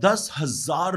10,000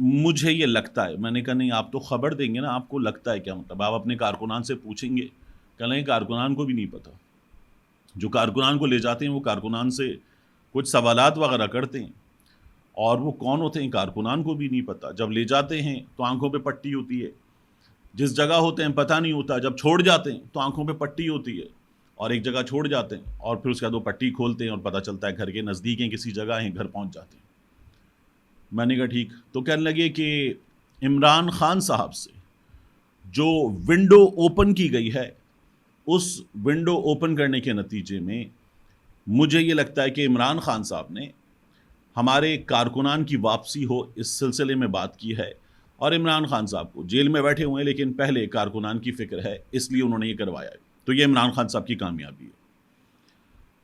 مجھے یہ لگتا ہے. میں نے کہا نہیں آپ تو خبر دیں گے نا, آپ کو لگتا ہے کیا مطلب؟ آپ اپنے کارکنان سے پوچھیں گے. کہ نہیں کارکنان کو بھی نہیں پتہ. جو کارکنان کو لے جاتے ہیں وہ کارکنان سے کچھ سوالات وغیرہ کرتے ہیں, اور وہ کون ہوتے ہیں کارکنان کو بھی نہیں پتہ. جب لے جاتے ہیں تو آنکھوں پہ پٹی ہوتی ہے, جس جگہ ہوتے ہیں پتہ نہیں ہوتا, جب چھوڑ جاتے ہیں تو آنکھوں پہ پٹی ہوتی ہے, اور ایک جگہ چھوڑ جاتے ہیں اور پھر اس کے بعد وہ پٹی کھولتے ہیں اور پتہ چلتا ہے گھر کے نزدیک ہیں, کسی جگہ ہیں, گھر پہنچ جاتے ہیں. میں نے کہا ٹھیک. تو کہنے لگے کہ عمران خان صاحب سے جو ونڈو اوپن کی گئی ہے, اس ونڈو اوپن کرنے کے نتیجے میں مجھے یہ لگتا ہے کہ عمران خان صاحب نے ہمارے کارکنان کی واپسی ہو اس سلسلے میں بات کی ہے, اور عمران خان صاحب کو جیل میں بیٹھے ہوئے ہیں لیکن پہلے کارکنان کی فکر ہے, اس لیے انہوں نے یہ کروایا ہے. تو یہ عمران خان صاحب کی کامیابی ہے.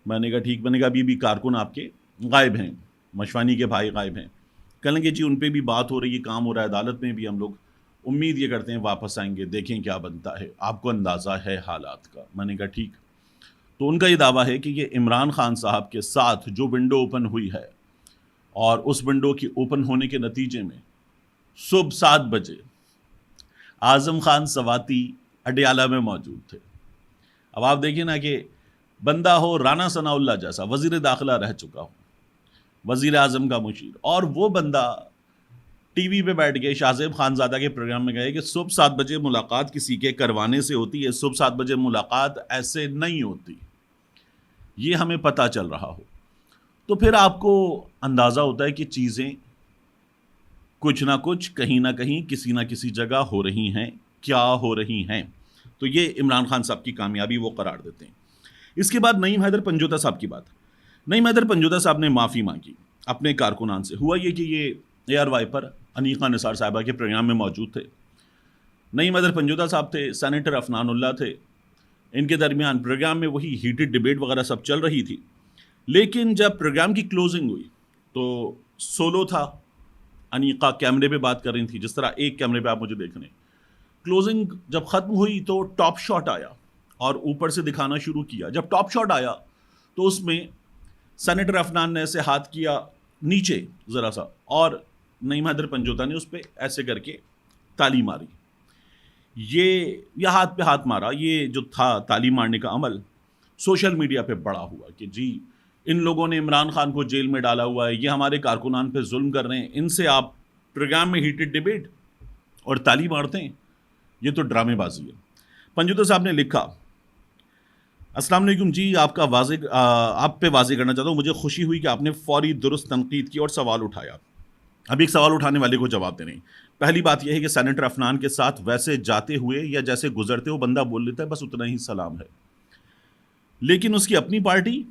میں نے کہا ٹھیک. میں نے کہا ابھی بھی کارکن آپ کے غائب ہیں, مشوانی کے بھائی غائب ہیں. کہنے لگے جی ان پہ بھی بات ہو رہی ہے, کام ہو رہا ہے عدالت میں بھی, ہم لوگ امید یہ کرتے ہیں واپس آئیں گے, دیکھیں کیا بنتا ہے, آپ کو اندازہ ہے حالات کا. میں نے کہا ٹھیک. تو ان کا یہ دعویٰ ہے کہ یہ عمران خان صاحب کے ساتھ جو ونڈو اوپن ہوئی ہے, اور اس ونڈو کی اوپن ہونے کے نتیجے میں صبح 7 بجے اعظم خان سواتی اڈیالہ میں موجود تھے. اب آپ دیکھیں نا کہ بندہ ہو رانا ثناء اللہ جیسا, وزیر داخلہ رہ چکا ہو, وزیر اعظم کا مشیر, اور وہ بندہ ٹی وی پہ بیٹھ کے شاہ زیب خانزادہ کے پروگرام میں گئے کہ صبح 7 بجے ملاقات کسی کے کروانے سے ہوتی ہے, صبح 7 بجے ملاقات ایسے نہیں ہوتی, یہ ہمیں پتہ چل رہا ہو. تو پھر آپ کو اندازہ ہوتا ہے کہ چیزیں کچھ نہ کچھ کہیں نہ کہیں کسی نہ کسی جگہ ہو رہی ہیں. کیا ہو رہی ہیں؟ تو یہ عمران خان صاحب کی کامیابی وہ قرار دیتے ہیں. اس کے بعد نعیم حیدر پنجوتا صاحب کی بات. نعیم حیدر پنجوتا صاحب نے معافی مانگی اپنے کارکنان سے. ہوا یہ کہ یہ اے آر وائی پر انیقہ نثار صاحبہ کے پروگرام میں موجود تھے. نعیم حیدر پنجوتا صاحب تھے, سینیٹر عفنان اللہ تھے. ان کے درمیان پروگرام میں وہی ہیٹڈ ڈیبیٹ وغیرہ سب چل رہی تھی. لیکن جب پروگرام کی کلوزنگ ہوئی تو سولو تھا, انیقہ کیمرے پہ بات کر رہی تھی, جس طرح ایک کیمرے پہ آپ مجھے دیکھ رہے ہیں. کلوزنگ جب ختم ہوئی تو ٹاپ شاٹ آیا اور اوپر سے دکھانا شروع کیا. جب ٹاپ شاٹ آیا تو اس میں سینیٹر عفنان نے ایسے ہاتھ کیا نیچے ذرا سا, اور نعیم حیدر پنجوتا نے اس پہ ایسے کر کے تالی ماری. یہ ہاتھ پہ ہاتھ مارا, یہ جو تھا تالی مارنے کا عمل سوشل میڈیا پہ بڑا ہوا کہ جی ان لوگوں نے عمران خان کو جیل میں ڈالا ہوا ہے, یہ ہمارے کارکنان پہ ظلم کر رہے ہیں, ان سے آپ پروگرام میں ہیٹڈ ڈیبیٹ اور تالی مارتے ہیں, یہ تو ڈرامے بازی ہے. پنجوتا صاحب نے لکھا, السلام علیکم جی, آپ پہ واضح کرنا چاہتا ہوں, مجھے خوشی ہوئی کہ آپ نے فوری درست تنقید کی اور سوال اٹھایا. اب ایک سوال اٹھانے والے کو جواب دے رہے ہیں. پہلی بات یہ ہے کہ سینیٹر عفنان کے ساتھ ویسے جاتے ہوئے یا جیسے گزرتے ہو بندہ بول لیتا ہے, بس اتنا ہی سلام ہے. لیکن اس کی اپنی پارٹی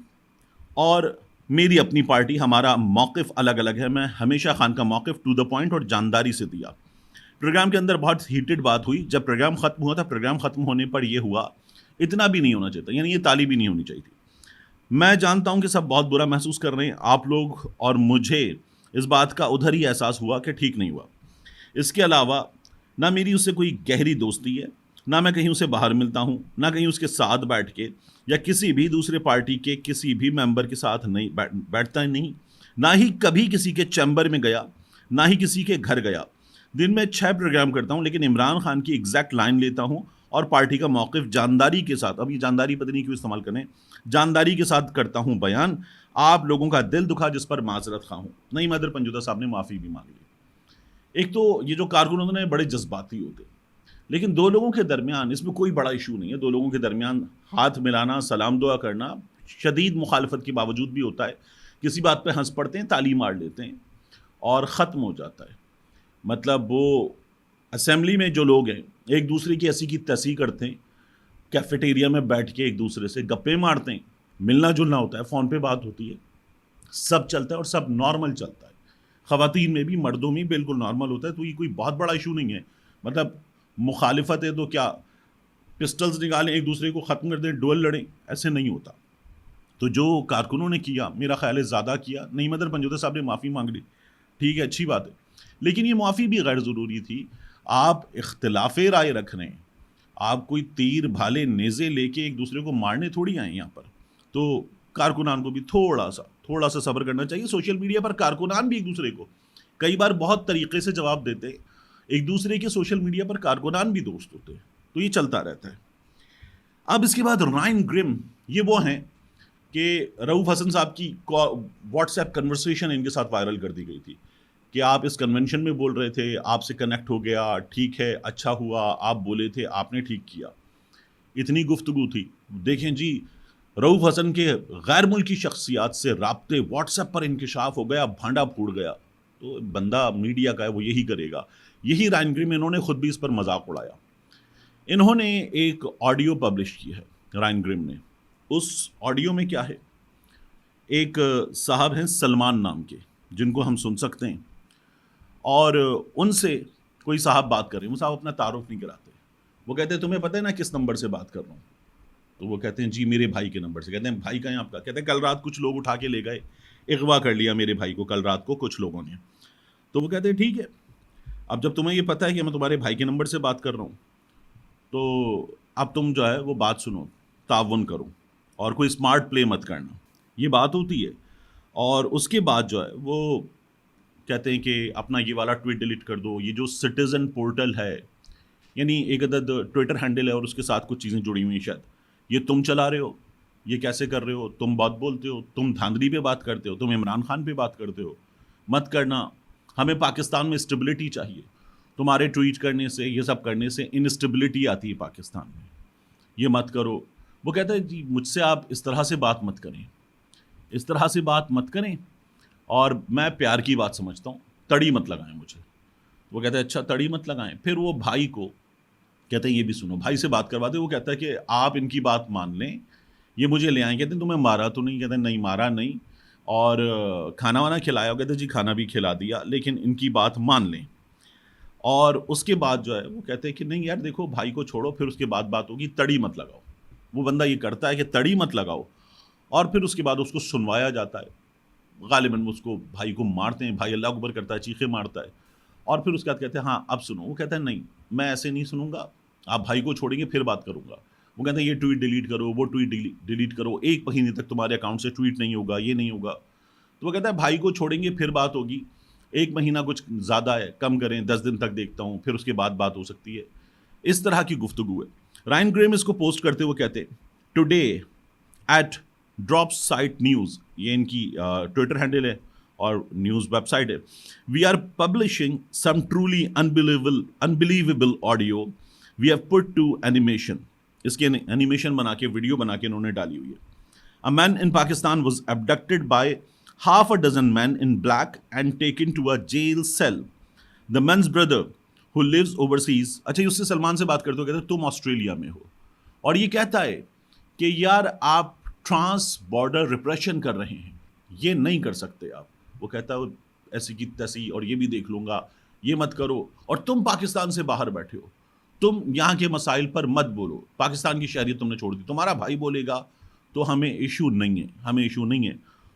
اور میری اپنی پارٹی, ہمارا موقف الگ الگ ہے. میں ہمیشہ خان کا موقف ٹو دا پوائنٹ اور جانداری سے دیا. پروگرام کے اندر بہت ہیٹڈ بات ہوئی. جب پروگرام ختم ہوا تھا, پروگرام ختم ہونے پر یہ ہوا, اتنا بھی نہیں ہونا چاہتا, یعنی یہ تالی بھی نہیں ہونی چاہیے تھی. میں جانتا ہوں کہ سب بہت برا محسوس کر رہے ہیں آپ لوگ, اور مجھے اس بات کا ادھر ہی احساس ہوا کہ ٹھیک نہیں ہوا. اس کے علاوہ نہ میری اس سے کوئی گہری دوستی ہے, نہ میں کہیں اسے باہر ملتا ہوں, نہ کہیں اس کے ساتھ بیٹھ کے یا کسی بھی دوسرے پارٹی کے کسی بھی ممبر کے ساتھ نہیں بیٹھتا نہیں, نہ ہی کبھی کسی کے چیمبر میں گیا, نہ ہی کسی کے گھر گیا. دن میں 6 پروگرام کرتا ہوں, لیکن عمران خان کی ایگزیکٹ لائن لیتا ہوں اور پارٹی کا موقف جانداری کے ساتھ, اب یہ جانداری پتہ نہیں کیوں استعمال کریں, جانداری کے ساتھ کرتا ہوں بیان. آپ لوگوں کا دل دکھا جس پر معذرت خواہ ہوں. نعیم حیدر پنجوتا صاحب نے معافی بھی مانگ لی. ایک تو یہ جو کارکن ہوتے ہیں بڑے جذباتی ہوتے, لیکن دو لوگوں کے درمیان اس میں کوئی بڑا ایشو نہیں ہے. دو لوگوں کے درمیان ہاتھ ملانا, سلام دعا کرنا شدید مخالفت کے باوجود بھی ہوتا ہے. کسی بات پہ ہنس پڑتے ہیں, تالی مار لیتے ہیں اور ختم ہو جاتا ہے. مطلب وہ اسمبلی میں جو لوگ ہیں ایک دوسرے کی ایسی کی تیسی کرتے ہیں, کیفیٹیریا میں بیٹھ کے ایک دوسرے سے گپے مارتے ہیں, ملنا جلنا ہوتا ہے, فون پہ بات ہوتی ہے, سب چلتا ہے اور سب نارمل چلتا ہے. خواتین میں بھی مردوں میں بالکل نارمل ہوتا ہے. تو یہ کوئی بہت بڑا ایشو نہیں ہے. مطلب مخالفت ہے تو کیا پسٹلز نکالیں ایک دوسرے کو ختم کر دیں, ڈوئل لڑیں, ایسے نہیں ہوتا. تو جو کارکنوں نے کیا, میرا خیال ہے زیادہ کیا. نعیم حیدر پنجوتا صاحب نے معافی مانگ لی, ٹھیک ہے, اچھی بات ہے, لیکن یہ معافی بھی غیر ضروری تھی. آپ اختلاف رائے رکھ رہے ہیں, آپ کوئی تیر بھالے نیزے لے کے ایک دوسرے کو مارنے تھوڑی آئے یہاں پر. تو کارکنان کو بھی تھوڑا سا صبر کرنا چاہیے. سوشل میڈیا پر کارکنان بھی ایک دوسرے کو کئی بار بہت طریقے سے جواب دیتے ہیں، ایک دوسرے کے سوشل میڈیا پر کارکنان بھی دوست ہوتے ہیں، تو یہ چلتا رہتا ہے۔ اب اس کے بعد رائن گرم، یہ وہ ہیں کہ رؤوف حسن صاحب کی واٹس ایپ کنورسیشن ان کے ساتھ وائرل کر دی گئی تھی کہ آپ اس کنونشن میں بول رہے تھے، آپ سے کنیکٹ ہو گیا، ٹھیک ہے، اچھا ہوا، آپ بولے تھے، آپ نے ٹھیک کیا، اتنی گفتگو تھی۔ دیکھیں جی، رؤوف حسن کے غیر ملکی شخصیات سے رابطے واٹس ایپ پر انکشاف ہو گیا، بھانڈا پھوڑ گیا۔ تو بندہ میڈیا کا ہے، وہ یہی کرے گا۔ یہی رائن گرم، انہوں نے خود بھی اس پر مذاق اڑایا۔ انہوں نے ایک آڈیو پبلش کی ہے رائن گرم نے۔ اس آڈیو میں کیا ہے، ایک صاحب ہیں سلمان نام کے، جن کو ہم سن سکتے ہیں، اور ان سے کوئی صاحب بات کر رہے ہیں۔ وہ صاحب اپنا تعارف نہیں کراتے، وہ کہتے ہیں تمہیں پتہ ہے نا کس نمبر سے بات کر رہا ہوں؟ تو وہ کہتے ہیں جی میرے بھائی کے نمبر سے۔ کہتے ہیں بھائی کہاں ہے آپ کا؟ کہتے ہیں کل رات کچھ لوگ اٹھا کے لے گئے، اغوا کر لیا میرے بھائی کو کل رات کو کچھ لوگوں نے۔ تو وہ کہتے ہیں ٹھیک ہے، اب جب تمہیں یہ پتہ ہے کہ میں تمہارے بھائی کے نمبر سے بات کر رہا ہوں، تو اب تم جو ہے وہ بات سنو، تعاون کرو، اور کوئی اسمارٹ پلے مت کرنا، یہ بات ہوتی ہے۔ اور اس کے بعد جو ہے وہ کہتے ہیں کہ اپنا یہ والا ٹویٹ ڈیلیٹ کر دو، یہ جو سٹیزن پورٹل ہے، یعنی ایک عدد ٹویٹر ہینڈل ہے اور اس کے ساتھ کچھ چیزیں جڑی ہوئی ہیں، شاید یہ تم چلا رہے ہو، یہ کیسے کر رہے ہو، تم بات بولتے ہو، تم دھاندلی پہ بات کرتے ہو، تم عمران خان پہ بات کرتے ہو، مت کرنا، ہمیں پاکستان میں اسٹیبلٹی چاہیے، تمہارے ٹویٹ کرنے سے، یہ سب کرنے سے انسٹیبلٹی آتی ہے پاکستان میں، یہ مت کرو۔ وہ کہتا ہے جی مجھ سے آپ اس طرح سے بات مت کریں، اس طرح سے بات مت کریں، اور میں پیار کی بات سمجھتا ہوں، تڑی مت لگائیں مجھے۔ وہ کہتا ہے اچھا تڑی مت لگائیں۔ پھر وہ بھائی کو کہتے ہیں یہ بھی سنو، بھائی سے بات کرواتے، وہ کہتا ہے کہ آپ ان کی بات مان لیں، یہ مجھے لے آئیں۔ کہتے ہیں تمہیں مارا تو نہیں؟ کہتے ہیں نہیں مارا نہیں، اور کھانا وانا کھلایا؟ کہتے ہیں جی کھانا بھی کھلا دیا، لیکن ان کی بات مان لیں۔ اور اس کے بعد جو ہے وہ کہتے ہیں کہ نہیں یار دیکھو بھائی کو چھوڑو، پھر اس کے بعد بات ہوگی، تڑی مت لگاؤ۔ وہ بندہ یہ کرتا ہے کہ تڑی مت لگاؤ، اور پھر اس کے بعد اس کو سنوایا جاتا ہے، غالباً اس کو بھائی کو مارتے ہیں، بھائی اللہ اکبر کرتا ہے، چیخے مارتا ہے، اور پھر اس کے بعد کہتے ہیں ہاں اب سنو۔ وہ کہتا ہے نہیں میں ایسے نہیں سنوں گا، آپ بھائی کو چھوڑیں گے پھر بات کروں گا۔ وہ کہتے ہیں یہ ٹویٹ ڈیلیٹ کرو، وہ ٹویٹ ڈیلیٹ کرو، 1 مہینے تک تمہارے اکاؤنٹ سے ٹویٹ نہیں ہوگا، یہ نہیں ہوگا۔ تو وہ کہتا ہے بھائی کو چھوڑیں گے پھر بات ہوگی، 1 مہینہ کچھ زیادہ ہے، کم کریں، 10 دن تک دیکھتا ہوں، پھر اس کے بعد بات ہو سکتی ہے۔ اس طرح کی گفتگو ہے۔ رائن گریم اس کو پوسٹ کرتے ہوئے کہتے today at drop site news, یہ ان کی ٹویٹر ہینڈل ہے اور نیوز ویب سائٹ ہے، we are publishing some truly unbelievable audio we have put to animation. اس کے اینیمیشن بنا کے، ویڈیو بنا کے انہوں نے ڈالی ہوئی ہے۔ A man in Pakistan was abducted by half a dozen men in black and taken to a jail cell. The man's brother who lives overseas، اچھا اس سے سلمان سے بات کرتے ہو، کہتے ہیں تم آسٹریلیا میں ہو، اور یہ کہتا ہے کہ یار آپ ٹرانس بارڈر ریپریشن کر رہے ہیں، یہ نہیں کر سکتے آپ۔ وہ کہتا ہے ایسی کی تیسی، اور یہ بھی دیکھ لوں گا، یہ مت کرو، اور تم پاکستان سے باہر بیٹھے ہو، تم یہاں کے مسائل پر مت بولو، پاکستان کی شہریت تم نے چھوڑ دی، تمہارا بھائی بولے گا تو ہمیں ایشو نہیں ہے، ہمیں ایشو نہیں ہے،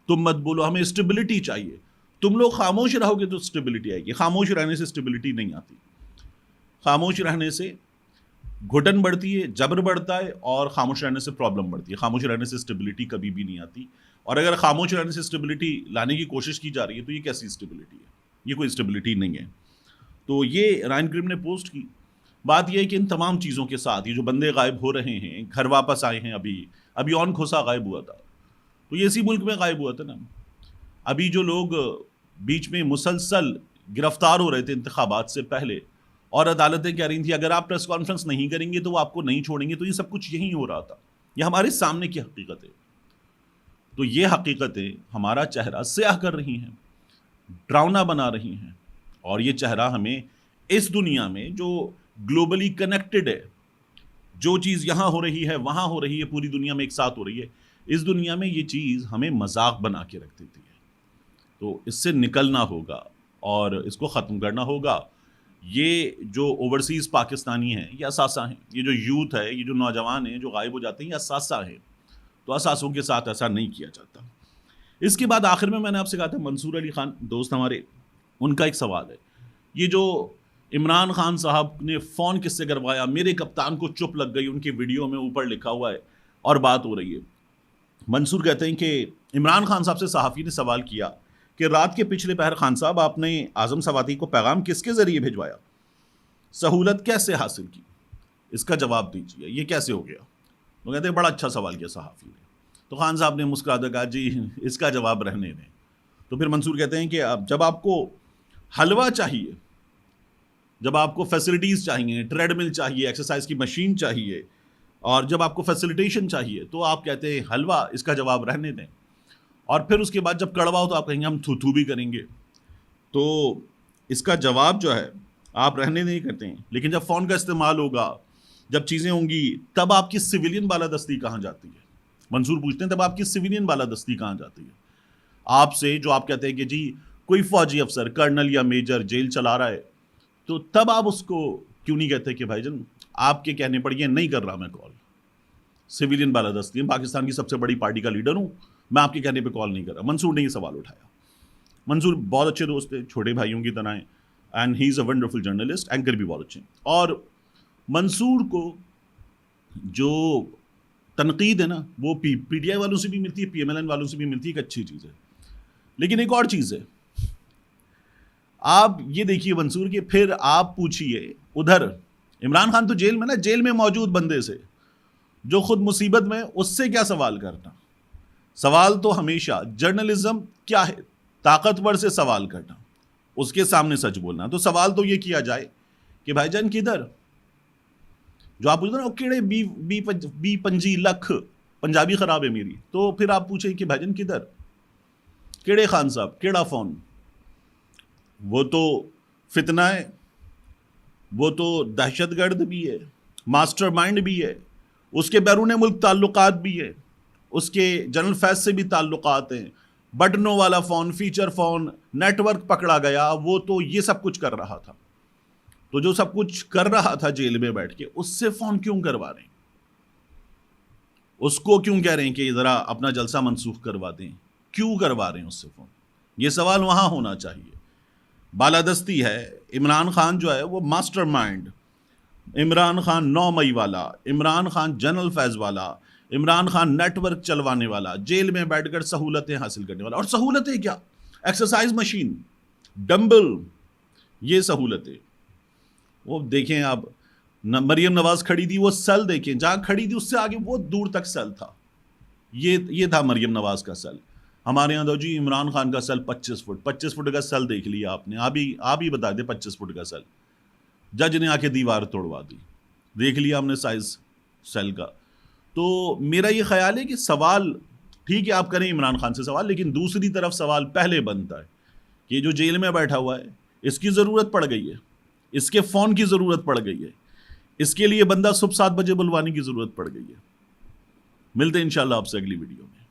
تم مت بولو، ہمیں اسٹیبلٹی چاہیے، تم لوگ خاموش رہو گے تو اسٹیبلٹی آئے گی، خاموش رہنے سے اسٹیبلٹی نہیں آتی، خاموش رہنے سے گھٹن بڑھتی ہے، جبر بڑھتا ہے، اور خاموش رہنے سے پرابلم بڑھتی ہے، خاموش رہنے سے اسٹیبلٹی کبھی بھی نہیں آتی۔ اور اگر خاموش رہنے سے اسٹیبلٹی لانے کی کوشش کی جا رہی ہے تو یہ کیسی اسٹیبلٹی ہے؟ یہ کوئی اسٹیبلٹی نہیں ہے۔ تو یہ رائن گریم نے پوسٹ کی۔ بات یہ ہے کہ ان تمام چیزوں کے ساتھ یہ جو بندے غائب ہو رہے ہیں، گھر واپس آئے ہیں، ابھی اون کھوسا غائب ہوا تھا، تو یہ اسی ملک میں غائب ہوا تھا نا۔ ابھی جو لوگ بیچ میں مسلسل گرفتار ہو رہے تھے انتخابات سے پہلے، اور عدالتیں کہہ رہی تھیں اگر آپ پریس کانفرنس نہیں کریں گے تو وہ آپ کو نہیں چھوڑیں گے، تو یہ سب کچھ یہی ہو رہا تھا، یہ ہمارے سامنے کی حقیقت ہے۔ تو یہ حقیقتیں ہمارا چہرہ سیاہ کر رہی ہیں، ڈراؤنا بنا رہی ہیں، اور یہ چہرہ ہمیں اس دنیا میں جو گلوبلی کنیکٹڈ ہے، جو چیز یہاں ہو رہی ہے وہاں ہو رہی ہے، پوری دنیا میں ایک ساتھ ہو رہی ہے، اس دنیا میں یہ چیز ہمیں مذاق بنا کے رکھ دیتی ہے۔ تو اس سے نکلنا ہوگا اور اس کو ختم کرنا ہوگا۔ یہ جو اوورسیز پاکستانی ہیں یہ اثاثہ ہیں، یہ جو یوتھ ہے، یہ جو نوجوان ہیں جو غائب ہو جاتے ہیں، یہ اثاثہ ہیں، تو اثاثوں کے ساتھ ایسا نہیں کیا جاتا۔ اس کے بعد آخر میں نے آپ سے کہا تھا منصور علی خان دوست ہمارے، ان کا ایک سوال ہے، یہ جو عمران خان صاحب نے فون کس سے کروایا، میرے کپتان کو چپ لگ گئی، ان کی ویڈیو میں اوپر لکھا ہوا ہے اور بات ہو رہی ہے۔ منصور کہتے ہیں کہ عمران خان صاحب سے صحافی نے سوال کیا کہ رات کے پچھلے پہر خان صاحب آپ نے اعظم سواتی کو پیغام کس کے ذریعے بھجوایا؟ سہولت کیسے حاصل کی؟ اس کا جواب دیجیے، یہ کیسے ہو گیا؟ وہ کہتے ہیں بڑا اچھا سوال کیا صحافی نے. تو خان صاحب نے مسکراتے کہا جی اس کا جواب رہنے دیں. تو پھر منصور کہتے ہیں کہ جب آپ کو حلوہ چاہیے، جب آپ کو فیسلٹیز چاہیے، ٹریڈ مل چاہیے، ایکسرسائز کی مشین چاہیے، اور جب آپ کو فیسلٹیشن چاہیے، تو آپ کہتے ہیں حلوہ، اس کا جواب رہنے دیں. اور پھر اس کے بعد جب کڑوا ہو تو آپ کہیں گے ہم تھو تھو بھی کریں گے. تو اس کا جواب جو ہے آپ رہنے نہیں کرتے ہیں. لیکن جب فون کا استعمال ہوگا، جب چیزیں ہوں گی، تب آپ کی سویلین بالادستی کہاں جاتی ہے؟ منصور پوچھتے ہیں تب آپ کی سویلین بالادستی کہاں جاتی ہے؟ آپ سے جو آپ کہتے ہیں کہ جی کوئی فوجی افسر، کرنل یا میجر جیل چلا رہا ہے، تو تب آپ اس کو کیوں نہیں کہتے کہ بھائی جان آپ کے کہنے پر یہ نہیں کر رہا میں کال؟ سویلین بالادستی، پاکستان کی سب سے بڑی پارٹی کا لیڈر ہوں، میں آپ کے کہنے پہ کال نہیں کر رہا. منصور نے یہ سوال اٹھایا. منصور بہت اچھے دوست تھے، چھوٹے بھائیوں کی طرح ہیں، and he is a wonderful journalist, anchor بھی بہت اچھے ہیں. اور منصور کو جو تنقید ہے نا، وہ پی ٹی آئی والوں سے بھی ملتی ہے، پی ایم ایل این والوں سے بھی ملتی ہے، ایک اچھی چیز ہے. لیکن ایک اور چیز ہے، آپ یہ دیکھیے منصور کہ پھر آپ پوچھئے ادھر عمران خان تو جیل میں نا، جیل میں موجود بندے سے جو خود مصیبت میں، اس سے کیا سوال کرنا؟ سوال تو ہمیشہ جرنلزم کیا ہے؟ طاقتور سے سوال کرنا، اس کے سامنے سچ بولنا. تو سوال تو یہ کیا جائے کہ بھائی جان کدھر؟ جو آپ پوچھتے ہیں نا کیڑے بی پنجی لکھ پنجابی خراب ہے میری، تو پھر آپ پوچھیں کہ بھائی جان کدھر؟ کیڑے خان صاحب، کیڑا فون؟ وہ تو فتنہ ہے، وہ تو دہشت گرد بھی ہے، ماسٹر مائنڈ بھی ہے، اس کے بیرون ملک تعلقات بھی ہے، اس کے جنرل فیض سے بھی تعلقات ہیں، بٹنوں والا phone, feature phone, network پکڑا گیا، وہ تو یہ سب کچھ کر رہا تھا. تو جو سب کچھ کر رہا تھا جیل میں بیٹھ کے، اس سے فون کیوں کروا رہے ہیں؟ اس کو کیوں کہہ رہے ہیں کہ ذرا اپنا جلسہ منسوخ کروا دیں؟ کیوں کروا رہے ہیں اس سے فون؟ یہ سوال وہاں ہونا چاہیے. بالادستی ہے. عمران خان جو ہے وہ ماسٹر مائنڈ، عمران خان 9 مئی والا، عمران خان جنرل فیض والا، عمران خان نیٹ ورک چلوانے والا، جیل میں بیٹھ کر سہولتیں حاصل کرنے والا. اور سہولتیں کیا؟ ایکسرسائز مشین، ڈمبل، یہ سہولتیں. وہ دیکھیں آپ، مریم نواز کھڑی تھی، وہ سیل دیکھیں، جہاں کھڑی تھی اس سے آگے وہ دور تک سیل تھا. یہ تھا مریم نواز کا سیل. ہمارے یہاں تو جی عمران خان کا سیل 25 فٹ کا سیل دیکھ لیا آپ نے. آپ ہی بتا دیں 25 فٹ کا سیل. جج نے آ کے دیوار توڑوا دی. دیکھ لیا ہم نے سائز سیل کا. تو میرا یہ خیال ہے کہ سوال ٹھیک ہے آپ کریں عمران خان سے سوال، لیکن دوسری طرف سوال پہلے بنتا ہے کہ جو جیل میں بیٹھا ہوا ہے، اس کی ضرورت پڑ گئی ہے، اس کے فون کی ضرورت پڑ گئی ہے، اس کے لیے بندہ صبح 7 بجے بلوانے کی ضرورت پڑ گئی ہے. ملتے ہیں انشاءاللہ آپ سے اگلی ویڈیو میں.